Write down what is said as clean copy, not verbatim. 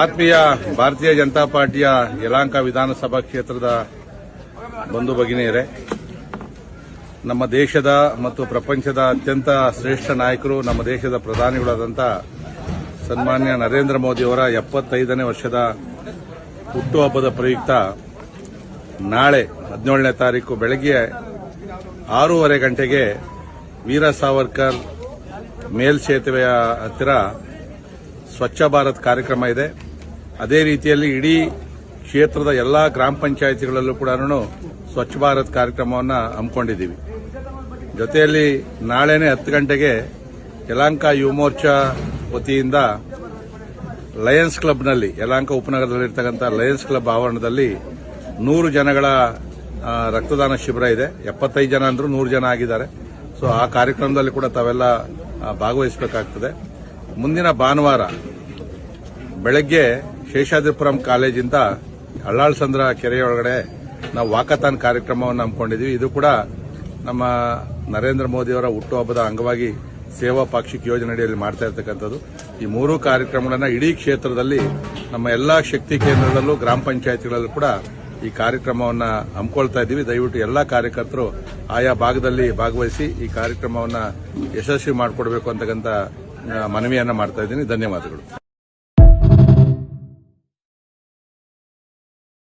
ಆತ್ಮೀಯ ಭಾರತೀಯ ಜನತಾ ಪಾರ್ಟಿಯ ಯಲಹಂಕ ವಿಧಾನಸಭಾ ಕ್ಷೇತ್ರದ ಬಂಧು ಭಗಿನಿಯರೇ, ನಮ್ಮ ದೇಶದ ಮತ್ತು ಪ್ರಪಂಚದ ಅತ್ಯಂತ ಶ್ರೇಷ್ಠ ನಾಯಕರು, ನಮ್ಮ ದೇಶದ ಪ್ರಧಾನಿಗಳಾದಂಥ ಸನ್ಮಾನ್ಯ ನರೇಂದ್ರ ಮೋದಿಯವರ 75ನೇ ವರ್ಷದ ಹುಟ್ಟುಹಬ್ಬದ ಪ್ರಯುಕ್ತ ನಾಳೆ 17ನೇ ತಾರೀಕು ಬೆಳಗ್ಗೆ 6:30 ಗಂಟೆಗೆ ವೀರ ಸಾವರ್ಕರ್ ಮೇಲ್ಸೇತುವೆಯ ಹತ್ತಿರ ಸ್ವಚ್ಛ ಭಾರತ್ ಕಾರ್ಯಕ್ರಮ ಇದೆ. ಅದೇ ರೀತಿಯಲ್ಲಿ ಇಡೀ ಕ್ಷೇತ್ರದ ಎಲ್ಲಾ ಗ್ರಾಮ ಪಂಚಾಯಿತಿಗಳಲ್ಲೂ ಕೂಡ ಸ್ವಚ್ಛ ಭಾರತ್ ಕಾರ್ಯಕ್ರಮವನ್ನು ಹಮ್ಮಿಕೊಂಡಿದ್ದೀವಿ. ಜೊತೆಯಲ್ಲಿ ನಾಳೆನೇ 10 ಗಂಟೆಗೆ ಯಲಹಂಕ ಯುವ ಮೋರ್ಚಾ ವತಿಯಿಂದ ಲಯನ್ಸ್ ಕ್ಲಬ್ನಲ್ಲಿ, ಯಲಹಂಕ ಉಪನಗರದಲ್ಲಿರ್ತಕ್ಕಂಥ ಲಯನ್ಸ್ ಕ್ಲಬ್ ಆವರಣದಲ್ಲಿ 100 ಜನಗಳ ರಕ್ತದಾನ ಶಿಬಿರ ಇದೆ. 75 ಜನ ಅಂದ್ರೂ 100 ಜನ ಆಗಿದ್ದಾರೆ. ಸೊ ಆ ಕಾರ್ಯಕ್ರಮದಲ್ಲಿ ಕೂಡ ತಾವೆಲ್ಲ ಭಾಗವಹಿಸಬೇಕಾಗ್ತದೆ. ಮುಂದಿನ ಭಾನುವಾರ ಬೆಳಗ್ಗೆ ಶೇಷಾದ್ರಿಪುರಂ ಕಾಲೇಜಿಂದ ಅಳ್ಳಾಳ್ಸಂದ್ರ ಕೆರೆಯೊಳಗಡೆ ನಾವು ವಾಕಥಾನ್ ಕಾರ್ಯಕ್ರಮವನ್ನು ಹಮ್ಮಿಕೊಂಡಿದ್ದೀವಿ. ಇದು ಕೂಡ ನಮ್ಮ ನರೇಂದ್ರ ಮೋದಿಯವರ ಹುಟ್ಟುಹಬ್ಬದ ಅಂಗವಾಗಿ ಸೇವಾ ಪಾಕ್ಷಿಕ ಯೋಜನೆಯಡಿಯಲ್ಲಿ ಮಾಡ್ತಾ ಇರತಕ್ಕಂಥದ್ದು. ಈ 3 ಕಾರ್ಯಕ್ರಮಗಳನ್ನು ಇಡೀ ಕ್ಷೇತ್ರದಲ್ಲಿ ನಮ್ಮ ಎಲ್ಲಾ ಶಕ್ತಿ ಕೇಂದ್ರದಲ್ಲೂ ಗ್ರಾಮ ಪಂಚಾಯಿತಿಗಳಲ್ಲೂ ಕೂಡ ಈ ಕಾರ್ಯಕ್ರಮವನ್ನು ಹಮ್ಮಿಕೊಳ್ತಾ ಇದ್ದೀವಿ. ದಯವಿಟ್ಟು ಎಲ್ಲಾ ಕಾರ್ಯಕರ್ತರು ಆಯಾ ಭಾಗದಲ್ಲಿ ಭಾಗವಹಿಸಿ ಈ ಕಾರ್ಯಕ್ರಮವನ್ನು ಯಶಸ್ವಿ ಮಾಡಿಕೊಡಬೇಕು ಅಂತಕ್ಕಂಥ ಮನವಿಯನ್ನ ಮಾಡ್ತಾ ಇದ್ದೀನಿ. ಧನ್ಯವಾದಗಳು.